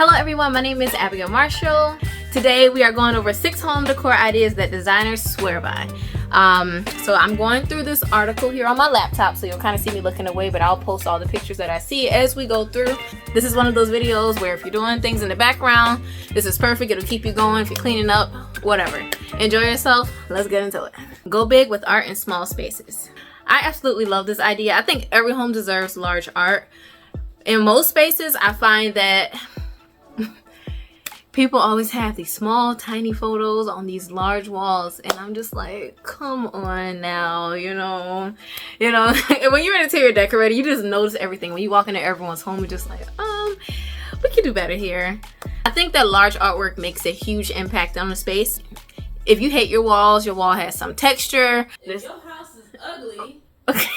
Hello everyone, my name is Abigail Marshall. Today we are going over 6 home decor ideas that designers swear by. So I'm going through this article here on my laptop, so you'll kind of see me looking away, but I'll post all the pictures that I see as we go through. This is one of those videos where if you're doing things in the background, this is perfect. It'll keep you going if you're cleaning up, whatever. Enjoy yourself. Let's get into it. Go big with art in small spaces. I absolutely love this idea. I think every home deserves large art. In most spaces, I find that people always have these small, tiny photos on these large walls, and I'm just like, come on now, you know. When you're an interior decorator, you just notice everything. When you walk into everyone's home, you're just like, we could do better here. I think that large artwork makes a huge impact on the space. If you hate your walls, your wall has some texture. If your house is ugly, okay.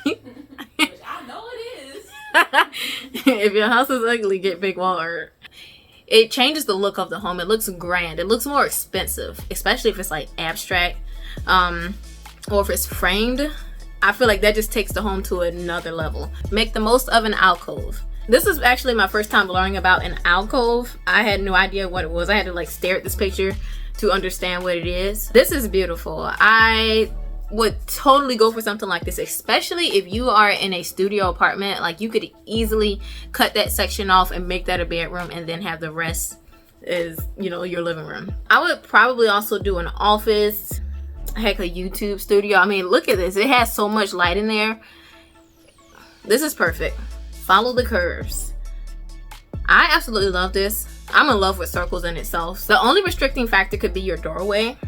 which I know it is. If your house is ugly, get big wall art. It changes the look of the home. It looks grand. It looks more expensive, especially if it's like abstract, or if it's framed. I feel like that just takes the home to another level. Make the most of an alcove. This is actually my first time learning about an alcove. I had no idea what it was. I had to like stare at this picture to understand what it is. This is beautiful. I would totally go for something like this, especially if you are in a studio apartment. Like, you could easily cut that section off and make that a bedroom, and then have the rest is, you know, your living room. I would probably also do an office, heck, a YouTube studio. I mean, look at this. It has so much light in there. This is perfect. Follow the curves. I absolutely love this. I'm in love with circles in itself. The only restricting factor could be your doorway.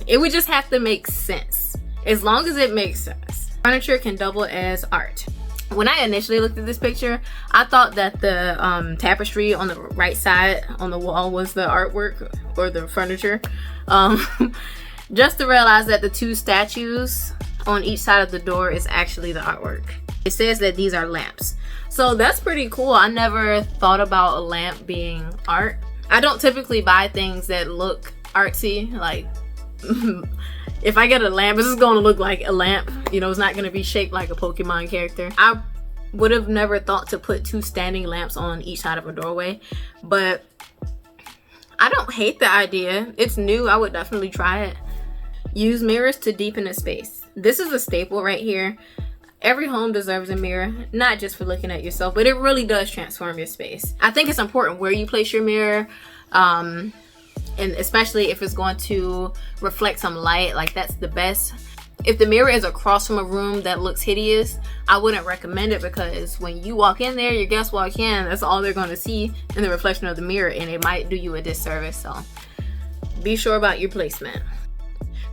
It would just have to make sense. As long as it makes sense. Furniture can double as art. When I initially looked at this picture, I thought that the tapestry on the right side on the wall was the artwork or the furniture. Just to realize that the 2 statues on each side of the door is actually the artwork. It says that these are lamps. So that's pretty cool. I never thought about a lamp being art. I don't typically buy things that look artsy. Like, if I get a lamp, it's just going to look like a lamp. You know, it's not going to be shaped like a Pokemon character. I would have never thought to put 2 standing lamps on each side of a doorway, but I don't hate the idea. It's new. I would definitely try it. Use mirrors to deepen the space. This is a staple right here. Every home deserves a mirror, not just for looking at yourself, but it really does transform your space. I think it's important where you place your mirror, and especially if it's going to reflect some light. Like, that's the best. If the mirror is across from a room that looks hideous, I wouldn't recommend it, because when you walk in there, your guests walk in, that's all they're going to see in the reflection of the mirror, and it might do you a disservice. So be sure about your placement.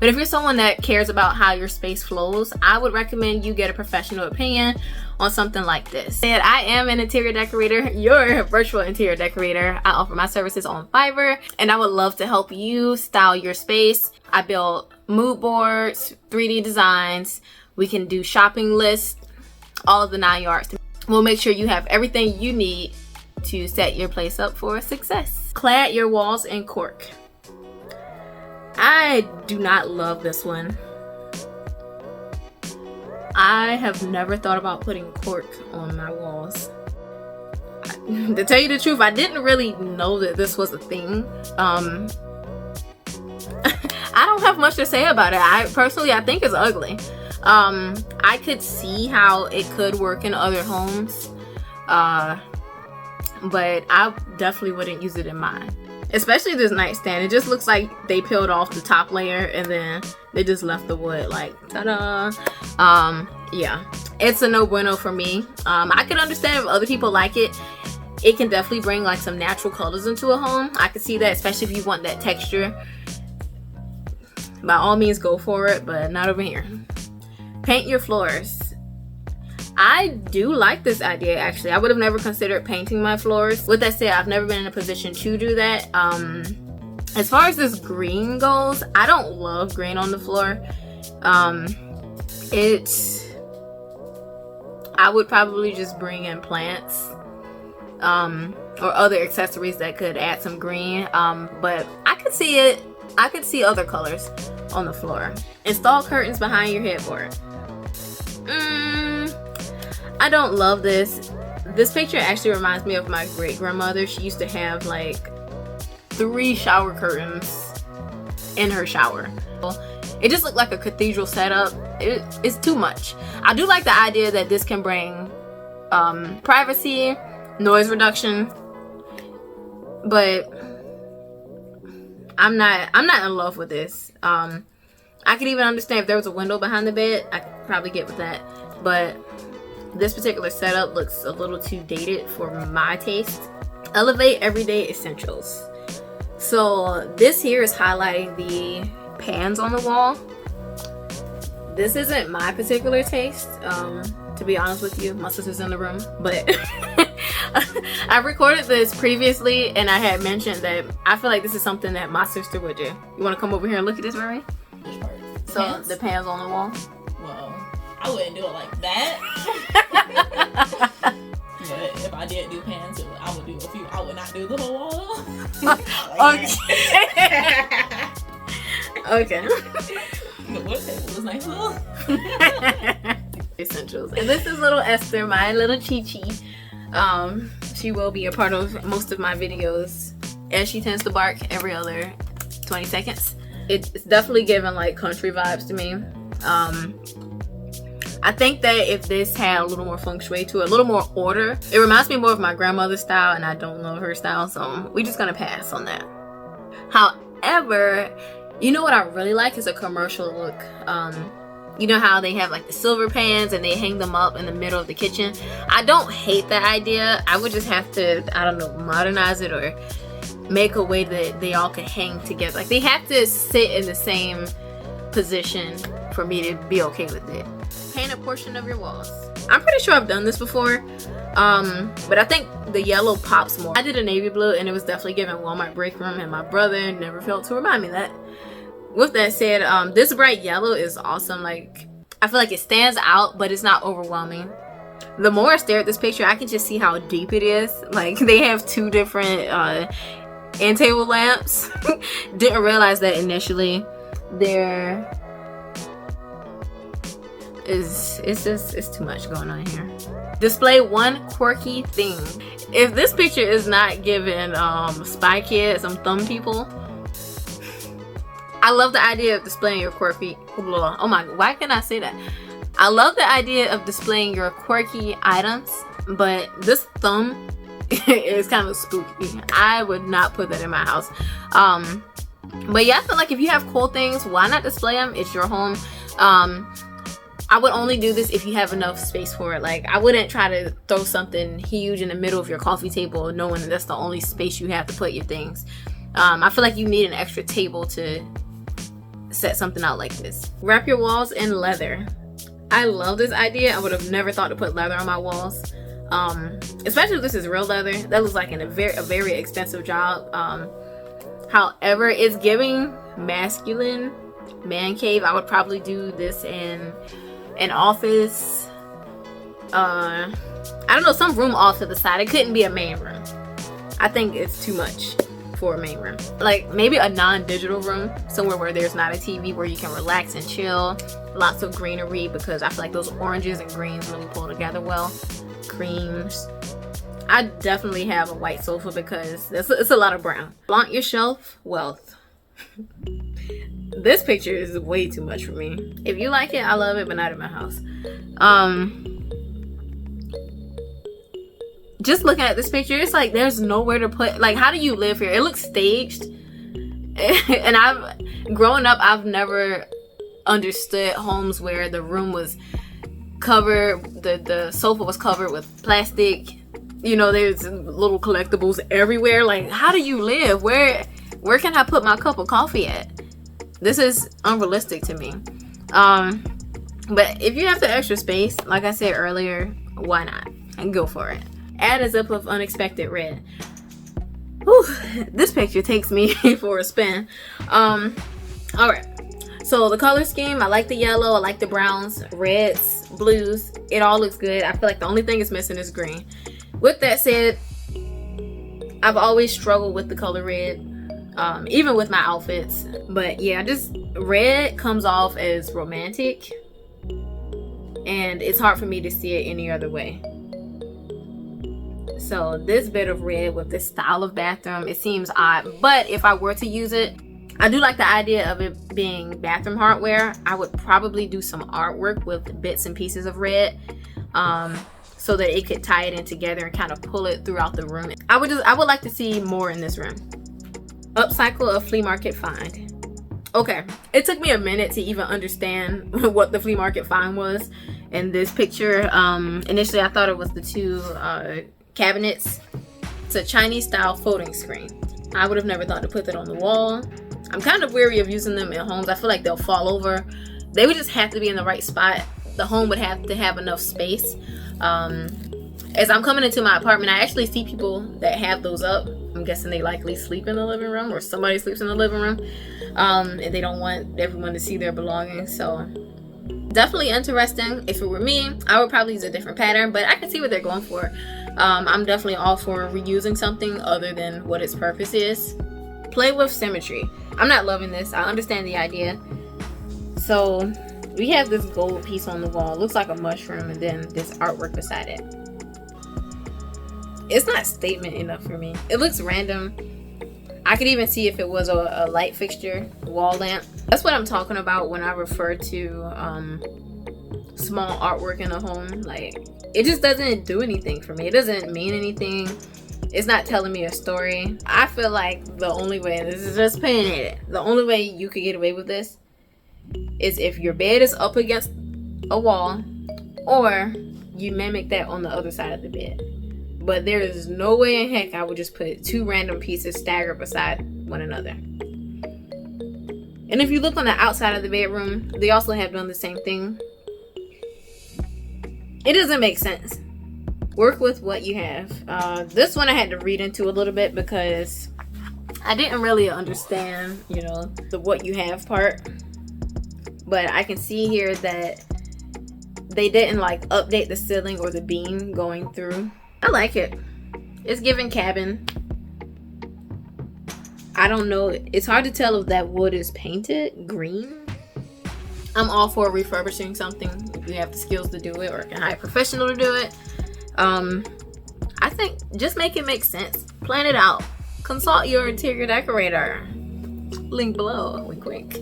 But if you're someone that cares about how your space flows, I would recommend you get a professional opinion on something like this. And I am an interior decorator, your virtual interior decorator. I offer my services on Fiverr, and I would love to help you style your space. I build mood boards, 3D designs. We can do shopping lists, all of the 9 yards. We'll make sure you have everything you need to set your place up for success. Clad your walls in cork. I do not love this one. I have never thought about putting cork on my walls. To tell you the truth, I didn't really know that this was a thing. I don't have much to say about it. I think it's ugly. I could see how it could work in other homes, but I definitely wouldn't use it in mine. Especially this nightstand. It just looks like they peeled off the top layer and then they just left the wood. Like, ta-da. Yeah, it's a no-bueno for me. I can understand if other people like it. It can definitely bring like some natural colors into a home. I can see that, especially if you want that texture. By all means, go for it, but not over here. Paint your floors. I do like this idea, actually. I would have never considered painting my floors. With that said, I've never been in a position to do that. As far as this green goes, I don't love green on the floor. I would probably just bring in plants, or other accessories that could add some green. But I could see it. I could see other colors on the floor. Install curtains behind your headboard. I don't love this. This picture actually reminds me of my great grandmother. She used to have like 3 shower curtains in her shower. It just looked like a cathedral setup. It's too much. I do like the idea that this can bring privacy, noise reduction, but I'm not in love with this. I could even understand if there was a window behind the bed. I could probably get with that, but this particular setup looks a little too dated for my taste. Elevate everyday essentials. So this here is highlighting the pans on the wall. This isn't my particular taste, to be honest with you. My sister's in the room, but I recorded this previously and I had mentioned that I feel like this is something that my sister would do. You want to come over here and look at this, Mary? Which part? So Pans? the pans on the wall. Well, I wouldn't do it like that. But if I did do pans, I would do a few. I would not do the whole wall. Okay. Okay. The wood table was nice though. Essentials. And this is little Esther, my little Chi-Chi. She will be a part of most of my videos, as she tends to bark every other 20 seconds. It's definitely giving like country vibes to me. I think that if this had a little more feng shui to it, a little more order, it reminds me more of my grandmother's style, and I don't know her style, so we're just gonna pass on that. However, you know what I really like is a commercial look. You know how they have like the silver pans and they hang them up in the middle of the kitchen? I don't hate that idea. I would just have to, I don't know, modernize it or make a way that they all could hang together. Like they have to sit in the same position for me to be okay with it. Paint a portion of your walls. I'm pretty sure I've done this before, but I think the yellow pops more. I did a navy blue and it was definitely giving Walmart break room, and my brother never failed to remind me that. With that said, this bright yellow is awesome. Like, I feel like it stands out, but it's not overwhelming. The more I stare at this picture, I can just see how deep it is. Like, they have 2 different end table lamps. Didn't realize that initially. It's too much going on here. Display one quirky thing. If this picture is not giving Spy Kids, some thumb people, I love the idea of displaying your quirky, oh my, why can I say that? I love the idea of displaying your quirky items, but this thumb is kind of spooky. I would not put that in my house. But yeah, I feel like if you have cool things, why not display them? It's your home. I would only do this if you have enough space for it. Like, I wouldn't try to throw something huge in the middle of your coffee table knowing that that's the only space you have to put your things. I feel like you need an extra table to set something out like this. Wrap your walls in leather. I love this idea. I would have never thought to put leather on my walls, especially if this is real leather. That looks like a very expensive job. However, it's giving masculine man cave. I would probably do this in an office. I don't know, some room off to the side. It couldn't be a main room. I think it's too much for a main room. Like maybe a non-digital room, somewhere where there's not a TV, where you can relax and chill. Lots of greenery, because I feel like those oranges and greens really pull together well. Creams. I definitely have a white sofa because it's a lot of brown. Flaunt your shelf wealth. This picture is way too much for me. If you like it, I love it, but not in my house. Just looking at this picture, it's like there's nowhere to put, like, how do you live here? It looks staged. And growing up, I've never understood homes where the room was covered, the sofa was covered with plastic. You know, there's little collectibles everywhere. Like, how do you live? Where can I put my cup of coffee at? This is unrealistic to me. But if you have the extra space, like I said earlier, why not? And go for it. Add a zip of unexpected red. Whew, this picture takes me for a spin. Alright. So the color scheme, I like the yellow, I like the browns, reds, blues. It all looks good. I feel like the only thing is missing is green. With that said, I've always struggled with the color red, even with my outfits. But yeah, just red comes off as romantic, and it's hard for me to see it any other way. So this bit of red with this style of bathroom, it seems odd, but if I were to use it, I do like the idea of it being bathroom hardware. I would probably do some artwork with bits and pieces of red, so that it could tie it in together and kind of pull it throughout the room. I would like to see more in this room. Upcycle a flea market find. Okay, it took me a minute to even understand what the flea market find was in this picture. Initially I thought it was the two cabinets. It's a Chinese style folding screen. I would have never thought to put that on the wall. I'm kind of weary of using them in homes. I feel like they'll fall over. They would just have to be in the right spot. The home would have to have enough space. As I'm coming into my apartment, I actually see people that have those up. I'm guessing they likely sleep in the living room, or somebody sleeps in the living room, and they don't want everyone to see their belongings. So definitely interesting. If it were me, I would probably use a different pattern, but I can see what they're going for. I'm definitely all for reusing something other than what its purpose is. Play with symmetry. I'm not loving this. I understand the idea. So we have this gold piece on the wall. It looks like a mushroom, and then this artwork beside it. It's not statement enough for me. It looks random. I could even see if it was a light fixture, wall lamp. That's what I'm talking about when I refer to small artwork in a home. Like, it just doesn't do anything for me. It doesn't mean anything. It's not telling me a story. I feel like the only way, this is just painting it, the only way you could get away with this is if your bed is up against a wall, or you mimic that on the other side of the bed. But there is no way in heck I would just put two random pieces staggered beside one another. And if you look on the outside of the bedroom, they also have done the same thing. It doesn't make sense. Work with what you have. This one I had to read into a little bit because I didn't really understand, the what you have part. But I can see here that they didn't update the ceiling or the beam going through. I like it. It's giving cabin. I don't know. It's hard to tell if that wood is painted green. I'm all for refurbishing something if you have the skills to do it, or can hire a professional to do it. I think just make it make sense. Plan it out. Consult your interior decorator. Link below. Wink, wink.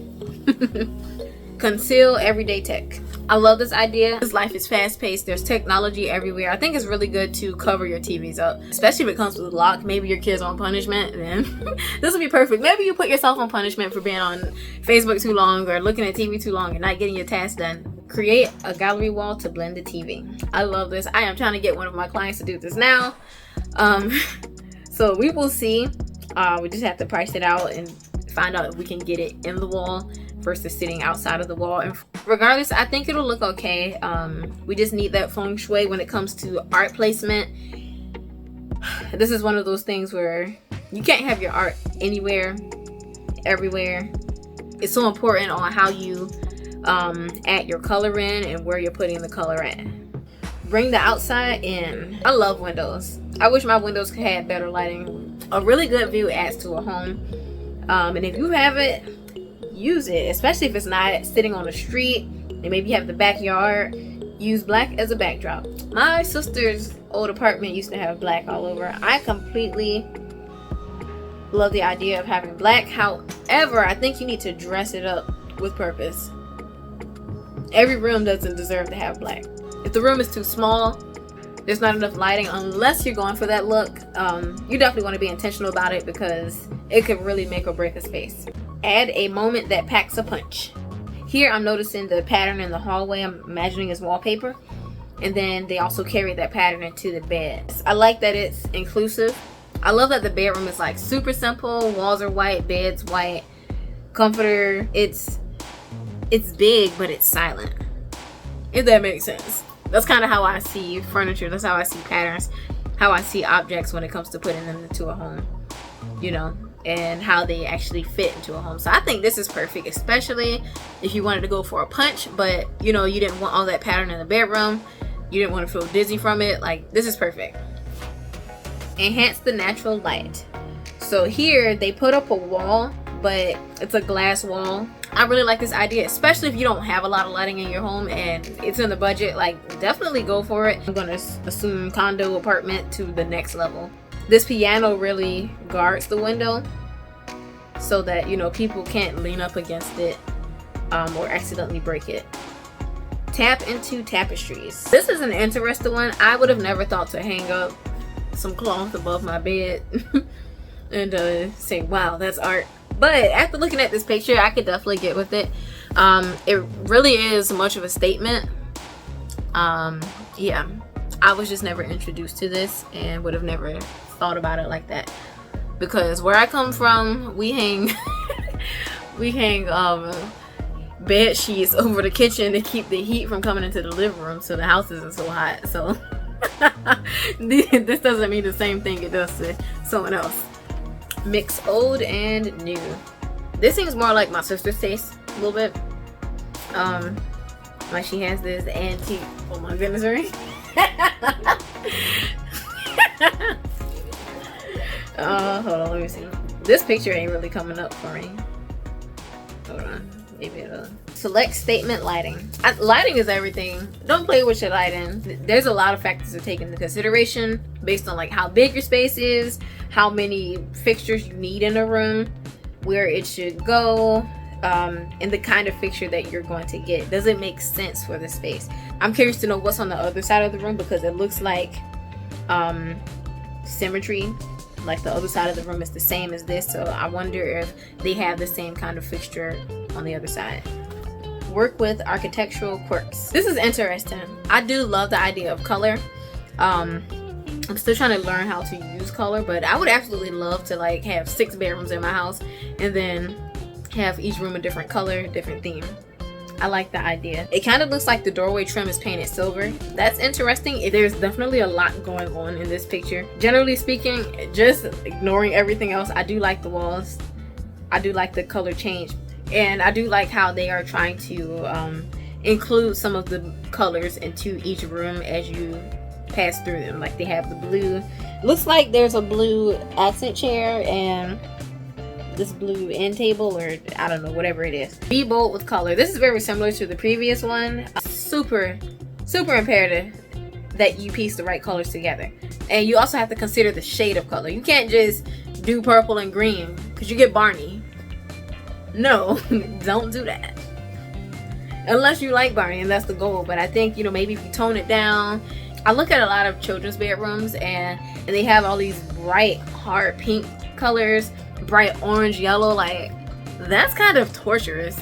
Conceal everyday tech. I love this idea. This life is fast paced. There's technology everywhere. I think it's really good to cover your TVs up, especially if it comes with a lock. Maybe your kid's on punishment, then this would be perfect. Maybe you put yourself on punishment for being on Facebook too long or looking at TV too long and not getting your tasks done. Create a gallery wall to blend the TV. I love this. I am trying to get one of my clients to do this now. So we will see. We just have to price it out and find out if we can get it in the wall versus sitting outside of the wall. And regardless, I think it'll look okay. We just need that feng shui when it comes to art placement. This is one of those things where you can't have your art anywhere, everywhere. It's so important on how you add your color in and where you're putting the color at. Bring the outside in. I love windows. I wish my windows could have better lighting. A really good view adds to a home. And if you have it, use it, especially if it's not sitting on the street and maybe you have the backyard. Use black as a backdrop. My sister's old apartment used to have black all over. I completely love the idea of having black. However, I think you need to dress it up with purpose. Every room doesn't deserve to have black. If the room is too small, there's not enough lighting, unless you're going for that look, you definitely want to be intentional about it because it could really make or break a space. Add a moment that packs a punch. Here I'm noticing the pattern in the hallway. I'm imagining it's wallpaper, and then they also carry that pattern into the bed. I like that it's inclusive. I love that the bedroom is super simple. Walls are white, bed's white, comforter. It's big, but it's silent, if that makes sense. That's kind of how I see furniture. That's how I see patterns, how I see objects when it comes to putting them into a home, and how they actually fit into a home. So I think this is perfect, especially if you wanted to go for a punch, but you didn't want all that pattern in the bedroom. You didn't want to feel dizzy from it. This is perfect. Enhance the natural light. So here they put up a wall, but it's a glass wall. I really like this idea, especially if you don't have a lot of lighting in your home and it's in the budget. Like, definitely go for it. I'm gonna assume condo apartment to the next level. This piano really guards the window so that, you know, people can't lean up against it or accidentally break it. Tap into tapestries. This is an interesting one. I would have never thought to hang up some cloth above my bed and say, wow, that's art. But after looking at this picture, I could definitely get with it. It really is much of a statement. Yeah, I was just never introduced to this and would have never thought about it like that. Because where I come from, we hang bed sheets over the kitchen to keep the heat from coming into the living room so the house isn't so hot. So this doesn't mean the same thing it does to someone else. Mix old and new. This seems more like my sister's taste a little bit. Like she has this antique, oh my goodness, ring. Hold on, let me see. This picture ain't really coming up for me. Hold on, maybe it'll. Select statement lighting. Lighting is everything. Don't play with your lighting. There's a lot of factors to take into consideration based on like how big your space is, how many fixtures you need in a room, where it should go, and the kind of fixture that you're going to get. Does it make sense for the space? I'm curious to know what's on the other side of the room because it looks like symmetry. Like the other side of the room is the same as this, so I wonder if they have the same kind of fixture on the other side. Work with architectural quirks. This is interesting. I do love the idea of color. I'm still trying to learn how to use color, but I would absolutely love to like have 6 bedrooms in my house and then have each room a different color, different theme. I like the idea. It kind of looks like the doorway trim is painted silver. That's interesting. There's definitely a lot going on in this picture. Generally speaking, just ignoring everything else, I do like the walls. I do like the color change. And I do like how they are trying to include some of the colors into each room as you pass through them. Like they have the blue. Looks like there's a blue accent chair and this blue end table, or I don't know, whatever it is. Be bold with color. This is very similar to the previous one. Super imperative that you piece the right colors together. And you also have to consider the shade of color. You can't just do purple and green because you get Barney. No, don't do that. Unless you like Barney and that's the goal. But I think, you know, maybe if you tone it down. I look at a lot of children's bedrooms and they have all these bright, hard pink colors, bright orange, yellow. Like, that's kind of torturous.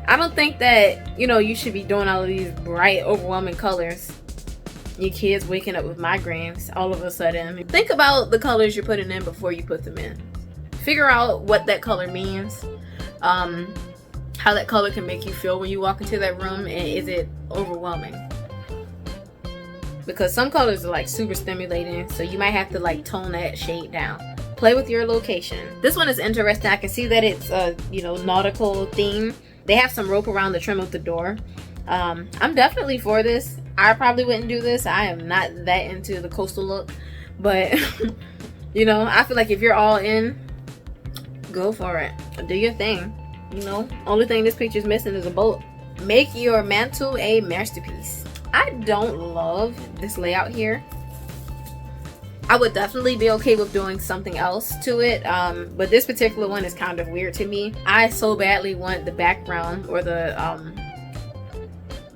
I don't think that, you know, you should be doing all of these bright, overwhelming colors. Your kids waking up with migraines all of a sudden. Think about the colors you're putting in before you put them in. Figure out what that color means. How that color can make you feel when you walk into that room, and is it overwhelming? Because some colors are like super stimulating, so you might have to like tone that shade down. Play with your location. This one is interesting. I can see that it's a, you know, nautical theme. They have some rope around the trim of the door. I'm definitely for this. I probably wouldn't do this. I am not that into the coastal look, but you know, I feel like if you're all in, go for it. Do your thing. You know, only thing this picture's missing is a boat. Make your mantle a masterpiece. I don't love this layout here. I would definitely be okay with doing something else to it, but this particular one is kind of weird to me. I so badly want the background or the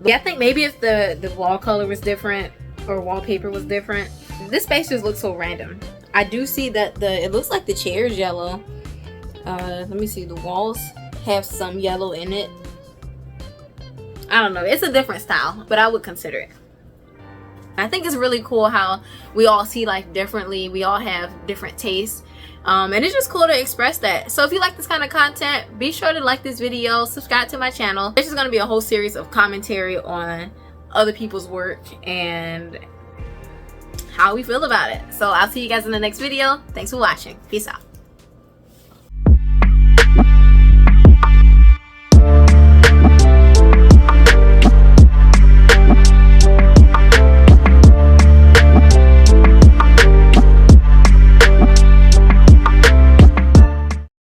yeah, I think maybe if the wall color was different or wallpaper was different. This space just looks so random. I do see that it looks like the chair is yellow. Let me see, the walls have some yellow in it. I don't know, it's a different style, but I would consider it. I think it's really cool how we all see life differently. We all have different tastes. And it's just cool to express that. So if you like this kind of content, be sure to like this video, subscribe to my channel. This is going to be a whole series of commentary on other people's work and how we feel about it. So I'll see you guys in the next video. Thanks for watching. Peace out.